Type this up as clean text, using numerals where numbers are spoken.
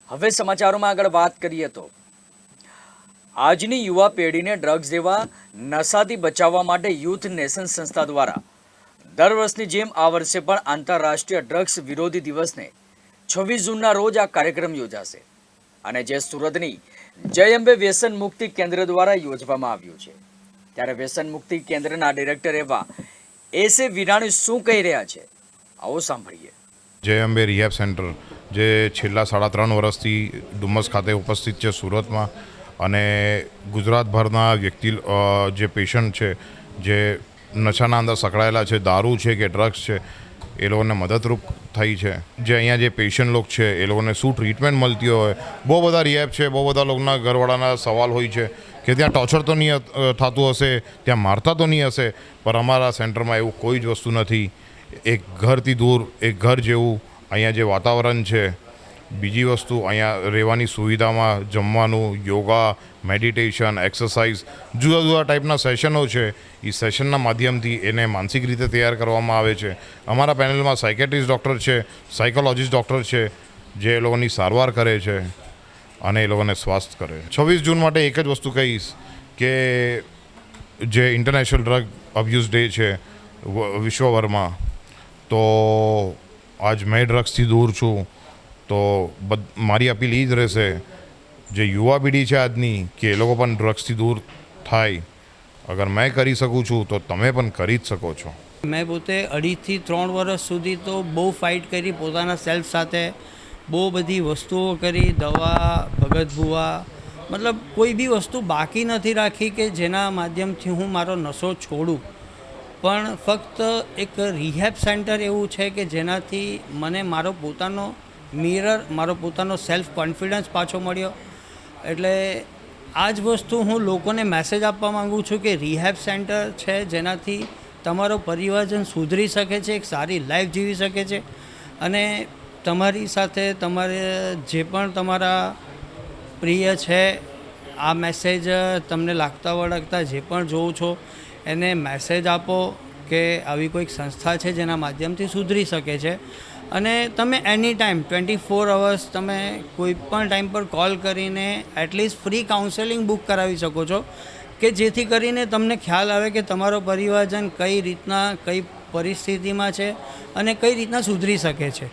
હવે સમાચારોમાં આગળ વાત કરીએ તો આજની યુવા પેઢીને ડ્રગ્સ જેવા નશાથી બચાવવા માટે યુથ નેશન સંસ્થા દ્વારા દર વર્ષની જેમ આ વર્ષે પણ આંતરરાષ્ટ્રીય ડ્રગ્સ વિરોધી દિવસને 26 જૂનના રોજ આ કાર્યક્રમ યોજાશે અને જે સુરતની જય અંબે વ્યસન મુક્તિ કેન્દ્ર દ્વારા યોજવામાં આવ્યું છે। ત્યારે વ્યસન મુક્તિ કેન્દ્રના ડિરેક્ટર એવા એસે વિરાણી શું કહી રહ્યા છે, આવો સાંભળીએ। જય અંબે રિહેબ સેન્ટર જે છેલ્લા 3.5 વર્ષથી ડુમસ ખાતે ઉપસ્થિત છે સુરતમાં, અને ગુજરાતભરના વ્યક્તિ જે પેશન્ટ છે જે નશાના અંદર સંકળાયેલા છે, દારૂ છે કે ડ્રગ્સ છે, એ લોકોને મદદરૂપ થઈ છે। જે અહીંયા જે પેશન્ટ લોકો છે એ લોકોને શું ટ્રીટમેન્ટ મળતી હોય, બહુ બધા રિહેબ છે, બહુ બધા લોકોના ઘરવાળાના સવાલ હોય છે કે ત્યાં ટોર્ચર તો નહીં થતું હશે, ત્યાં મારતા તો નહીં હશે, પણ અમારા સેન્ટરમાં એવું કોઈ જ વસ્તુ નથી। એક ઘરથી દૂર એક ઘર જેવું અહીંયા જે વાતાવરણ છે। બીજી વસ્તુ, અહીંયા રહેવાની સુવિધામાં જમવાનું, યોગા, મેડિટેશન, એક્સરસાઇઝ, જુદા જુદા ટાઈપના સેશનો છે। એ સેશનના માધ્યમથી એને માનસિક રીતે તૈયાર કરવામાં આવે છે। અમારા પેનલમાં સાયકેટ્રિસ્ટ ડૉક્ટર છે, સાયકોલોજીસ્ટ ડૉક્ટર છે, જે એ લોકોની સારવાર કરે છે અને એ લોકોને સ્વાસ્થ્ય કરે। 26 જૂન માટે એક જ વસ્તુ કહીશ કે જે ઇન્ટરનેશનલ ડ્રગ અબ્યુઝ ડે છે વિશ્વભરમાં, તો આજ મેં ડ્રગ્સથી દૂર છું, તો મારી અપીલ એ જ રહેશે જે યુવા પેઢી છે આજની, કે એ લોકો પણ ડ્રગ્સથી દૂર થાય। અગર મેં કરી શકું છું તો તમે પણ કરી જ શકો છો। મેં પોતે 2.5 થી 3 વર્ષ સુધી તો બહુ ફાઇટ કરી પોતાના સેલ્ફ સાથે, બહુ બધી વસ્તુઓ કરી, દવા, ભગત ભુવા, મતલબ કોઈ બી વસ્તુ બાકી નથી રાખી કે જેના માધ્યમથી હું મારો નશો છોડું। પણ ફક્ત એક રિહેબ સેન્ટર એવું છે કે જેનાથી મને મારો પોતાનો મિરર, મારો પોતાનો સેલ્ફ કોન્ફિડન્સ પાછો મળ્યો। એટલે આ જ વસ્તુ હું લોકોને મેસેજ આપવા માગું છું કે રિહેબ સેન્ટર છે જેનાથી તમારો પરિવારજન સુધરી શકે છે, એક સારી લાઈફ જીવી શકે છે, અને તમારી સાથે તમારે જે પણ તમારા પ્રિય છે, આ મેસેજ તમને લાગતા વળગતા જે પણ જોવો છો એને મેસેજ આપો કે આવી કોઈક સંસ્થા છે જેના માધ્યમથી સુધરી શકે છે। અને તમે એની ટાઈમ 24 અવર્સ તમે કોઈ પણ ટાઈમ પર કોલ કરીને એટલીસ્ટ ફ્રી કાઉન્સેલિંગ બુક કરાવી શકો છો, કે જેથી કરીને તમને ખ્યાલ આવે કે તમારો પરિવારજન કઈ રીતના કઈ પરિસ્થિતિમાં છે અને કઈ રીતના સુધરી શકે છે।